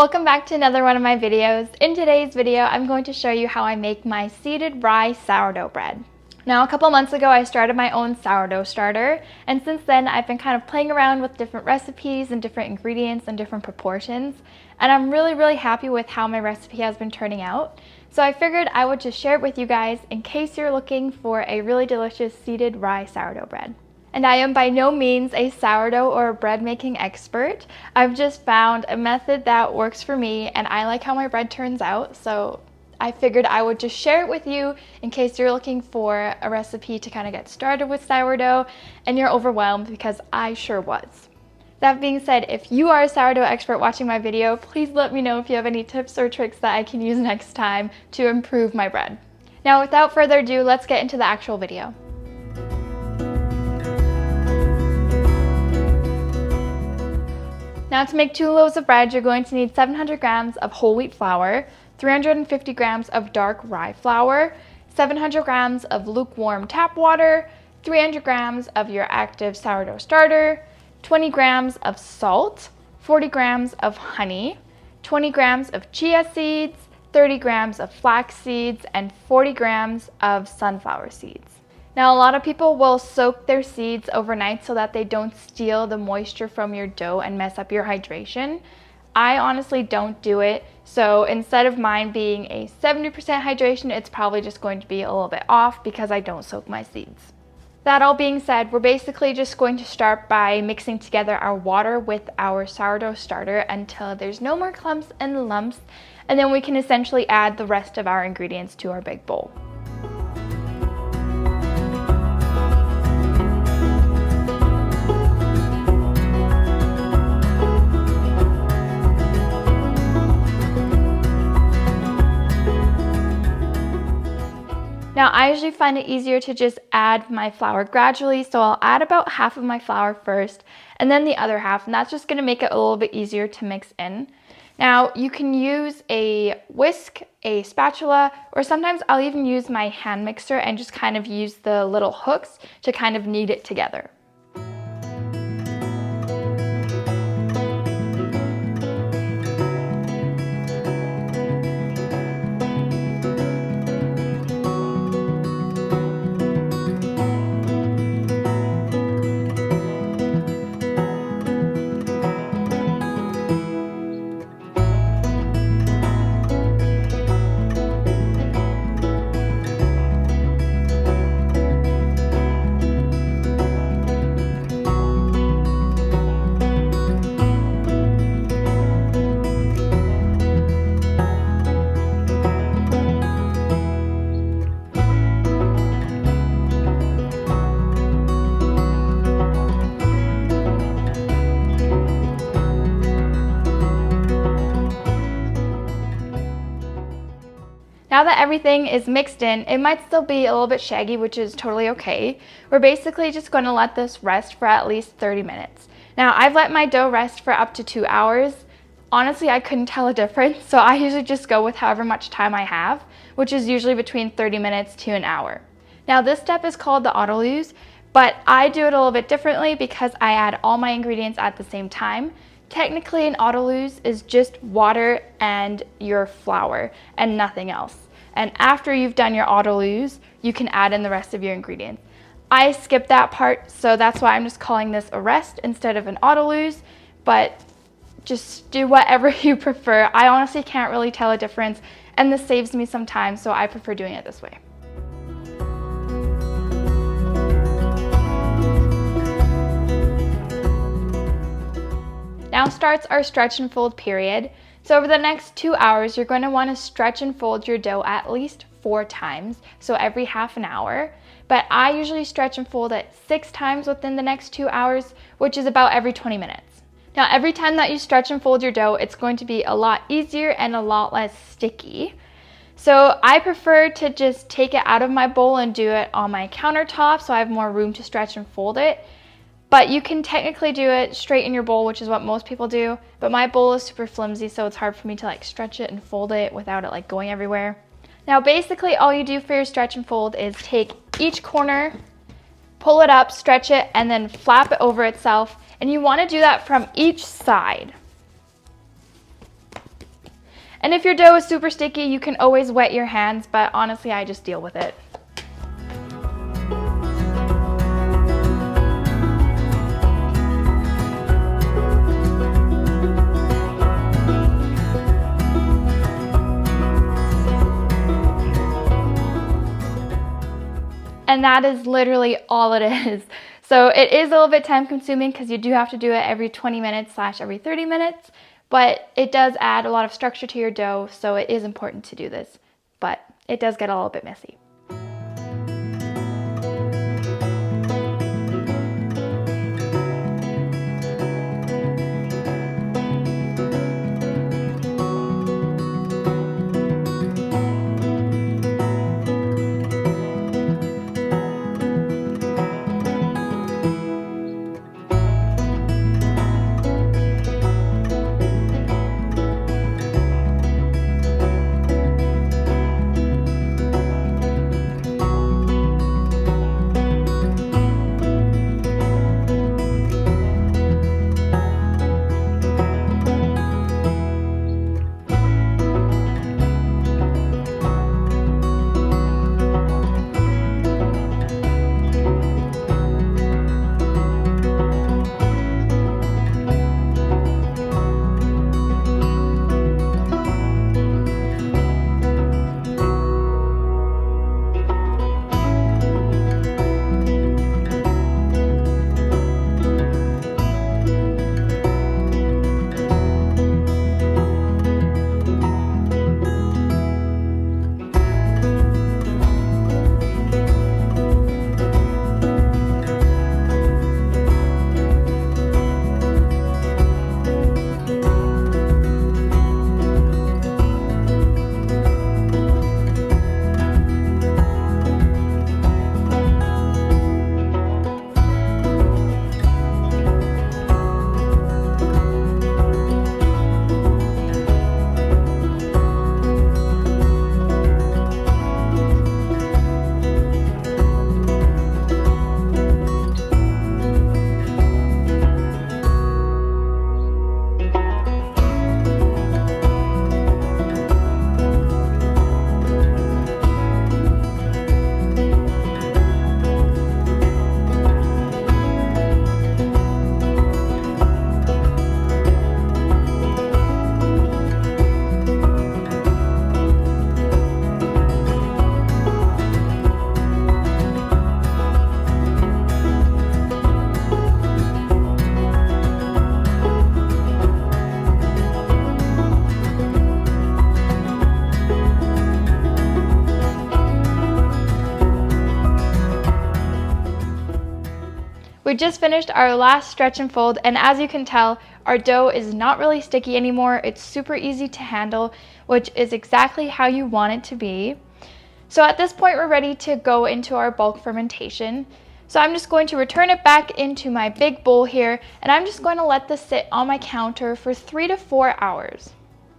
Welcome back to another one of my videos. In today's video, I'm going to show you how I make my seeded rye sourdough bread. Now, a couple months ago, I started my own sourdough starter, and since then, I've been kind of playing around with different recipes and different ingredients and different proportions, and I'm really happy with how my recipe has been turning out. So I figured I would just share it with you guys in case you're looking for a really delicious seeded rye sourdough bread. And I am by no means a sourdough or a bread making expert. I've just found a method that works for me and I like how my bread turns out, so I figured I would just share it with you in case you're looking for a recipe to kind of get started with sourdough and you're overwhelmed, because I sure was. That being said, if you are a sourdough expert watching my video, please let me know if you have any tips or tricks that I can use next time to improve my bread. Now, without further ado, let's get into the actual video. Now, to make 2 loaves of bread, you're going to need 700 grams of whole wheat flour, 350 grams of dark rye flour, 700 grams of lukewarm tap water, 300 grams of your active sourdough starter, 20 grams of salt, 40 grams of honey, 20 grams of chia seeds, 30 grams of flax seeds, and 40 grams of sunflower seeds. Now, a lot of people will soak their seeds overnight so that they don't steal the moisture from your dough and mess up your hydration. I honestly don't do it, so instead of mine being a 70% hydration, it's probably just going to be a little bit off because I don't soak my seeds. That all being said, we're basically just going to start by mixing together our water with our sourdough starter until there's no more clumps and lumps, and then we can essentially add the rest of our ingredients to our big bowl. Now, I usually find it easier to just add my flour gradually, so I'll add about half of my flour first and then the other half, and that's just going to make it a little bit easier to mix in. Now, you can use a whisk, a spatula, or sometimes I'll even use my hand mixer and just kind of use the little hooks to kind of knead it together. Now that everything is mixed in, it might still be a little bit shaggy, which is totally okay. We're basically just going to let this rest for at least 30 minutes. Now, I've let my dough rest for up to 2 hours. Honestly, I couldn't tell a difference, so I usually just go with however much time I have, which is usually between 30 minutes to an hour. Now, this step is called the autolyse, but I do it a little bit differently because I add all my ingredients at the same time. Technically, an autolyse is just water and your flour and nothing else. And after you've done your autolyse, you can add in the rest of your ingredients. I skipped that part, so that's why I'm just calling this a rest instead of an autolyse, but just do whatever you prefer. I honestly can't really tell a difference, and this saves me some time, so I prefer doing it this way. Now starts our stretch and fold period. So over the next 2 hours, you're going to want to stretch and fold your dough at least 4 times, so every half an hour. But I usually stretch and fold it 6 times within the next 2 hours, which is about every 20 minutes. Now, every time that you stretch and fold your dough, it's going to be a lot easier and a lot less sticky. So I prefer to just take it out of my bowl and do it on my countertop so I have more room to stretch and fold it. But you can technically do it straight in your bowl, which is what most people do. But my bowl is super flimsy, so it's hard for me to stretch it and fold it without it going everywhere. Now, basically all you do for your stretch and fold is take each corner, pull it up, stretch it, and then flap it over itself. And you want to do that from each side. And if your dough is super sticky, you can always wet your hands, but honestly, I just deal with it. And that is literally all it is. So it is a little bit time consuming because you do have to do it every 20 minutes / every 30 minutes, but it does add a lot of structure to your dough, so it is important to do this, but it does get a little bit messy. We just finished our last stretch and fold, and as you can tell, our dough is not really sticky anymore. It's super easy to handle, which is exactly how you want it to be. So at this point, we're ready to go into our bulk fermentation. So I'm just going to return it back into my big bowl here, and I'm just going to let this sit on my counter for 3 to 4 hours.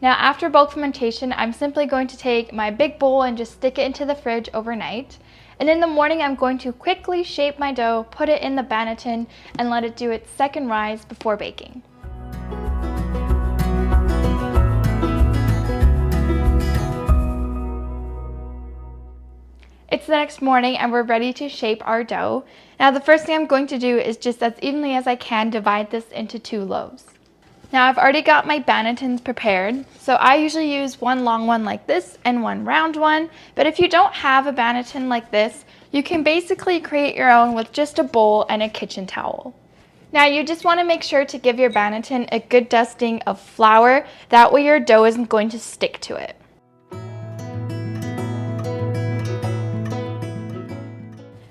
Now after bulk fermentation, I'm simply going to take my big bowl and just stick it into the fridge overnight. And in the morning, I'm going to quickly shape my dough, put it in the banneton, and let it do its second rise before baking. It's the next morning and we're ready to shape our dough. Now the first thing I'm going to do is just as evenly as I can divide this into 2 loaves. Now I've already got my bannetons prepared, so I usually use one long one like this and one round one, but if you don't have a banneton like this, you can basically create your own with just a bowl and a kitchen towel. Now you just want to make sure to give your banneton a good dusting of flour, that way your dough isn't going to stick to it.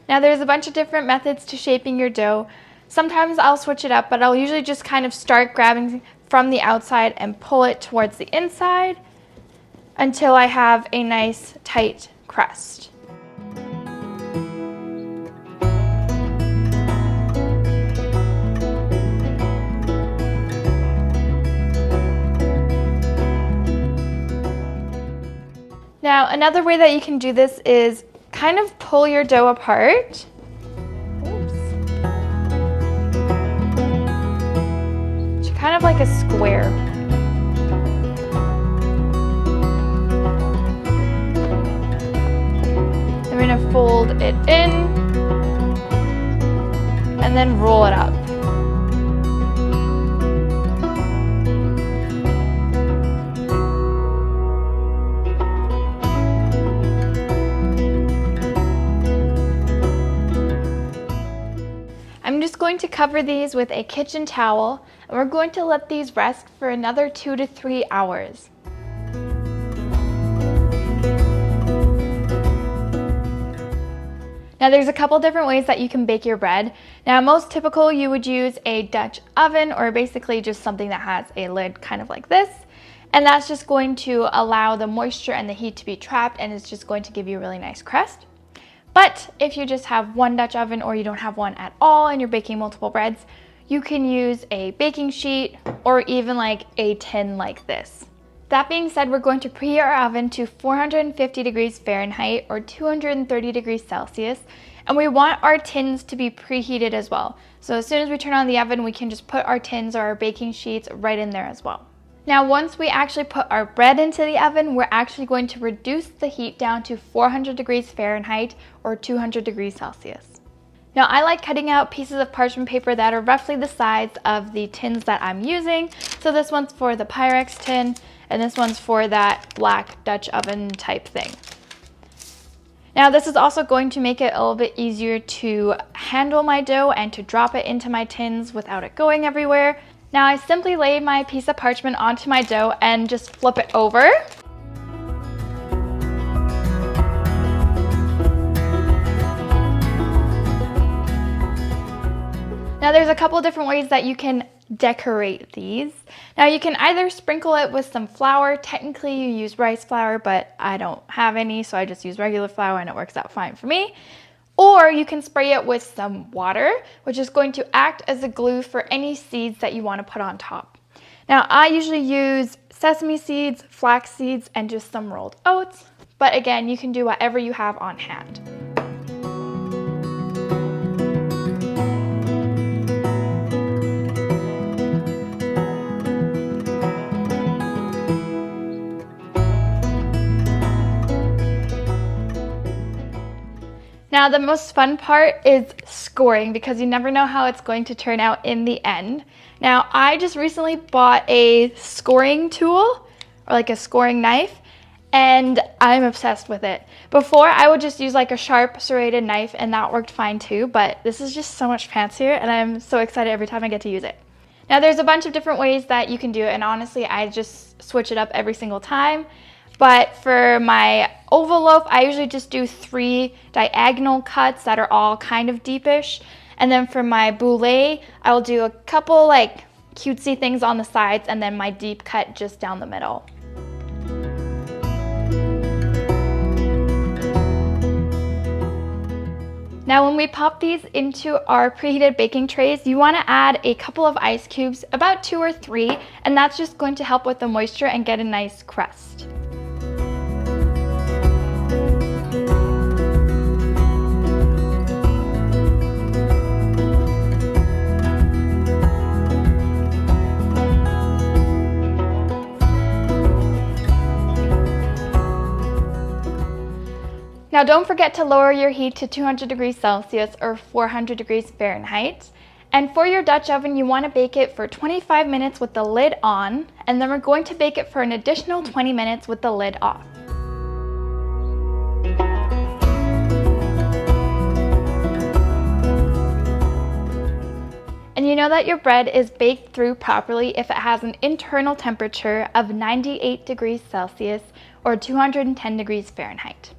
Now there's a bunch of different methods to shaping your dough. Sometimes I'll switch it up, but I'll usually just kind of start grabbing from the outside and pull it towards the inside until I have a nice tight crust. Now another way that you can do this is kind of pull your dough apart. Kind of like a square. gonna fold it in and then roll it up. I'm just going to cover these with a kitchen towel, and we're going to let these rest for another 2 to 3 hours. Now there's a couple different ways that you can bake your bread. Now most typical, you would use a Dutch oven, or basically just something that has a lid kind of like this. And that's just going to allow the moisture and the heat to be trapped, and it's just going to give you a really nice crust. But if you just have one Dutch oven, or you don't have one at all and you're baking multiple breads, you can use a baking sheet or even like a tin like this. That being said, we're going to preheat our oven to 450 degrees Fahrenheit or 230 degrees Celsius, and we want our tins to be preheated as well. So as soon as we turn on the oven, we can just put our tins or our baking sheets right in there as well. Now once we actually put our bread into the oven, we're actually going to reduce the heat down to 400 degrees Fahrenheit or 200 degrees Celsius. Now I like cutting out pieces of parchment paper that are roughly the size of the tins that I'm using. So this one's for the Pyrex tin, and this one's for that black Dutch oven type thing. Now this is also going to make it a little bit easier to handle my dough and to drop it into my tins without it going everywhere. Now I simply lay my piece of parchment onto my dough and just flip it over. Now there's a couple different ways that you can decorate these. Now you can either sprinkle it with some flour. Technically you use rice flour, but I don't have any, so I just use regular flour and it works out fine for me. Or you can spray it with some water, which is going to act as a glue for any seeds that you want to put on top. Now I usually use sesame seeds, flax seeds, and just some rolled oats, but again, you can do whatever you have on hand. Now the most fun part is scoring, because you never know how it's going to turn out in the end. Now I just recently bought a scoring tool, or like a scoring knife, and I'm obsessed with it. Before I would just use like a sharp serrated knife and that worked fine too, but this is just so much fancier and I'm so excited every time I get to use it. Now there's a bunch of different ways that you can do it, and honestly I just switch it up every single time. But for my oval loaf, I usually just do 3 diagonal cuts that are all kind of deepish. And then for my boule, I will do a couple like cutesy things on the sides and then my deep cut just down the middle. Now when we pop these into our preheated baking trays, you want to add a couple of ice cubes, about 2 or 3, and that's just going to help with the moisture and get a nice crust. Now don't forget to lower your heat to 200 degrees Celsius or 400 degrees Fahrenheit. And for your Dutch oven, you want to bake it for 25 minutes with the lid on, and then we're going to bake it for an additional 20 minutes with the lid off. And you know that your bread is baked through properly if it has an internal temperature of 98 degrees Celsius or 210 degrees Fahrenheit.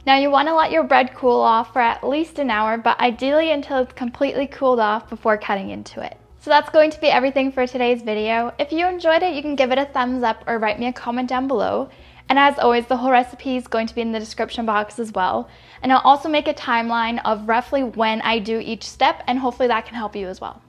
Now you want to let your bread cool off for at least an hour, but ideally until it's completely cooled off before cutting into it. So that's going to be everything for today's video. If you enjoyed it, you can give it a thumbs up or write me a comment down below. And as always, the whole recipe is going to be in the description box as well. And I'll also make a timeline of roughly when I do each step, and hopefully that can help you as well.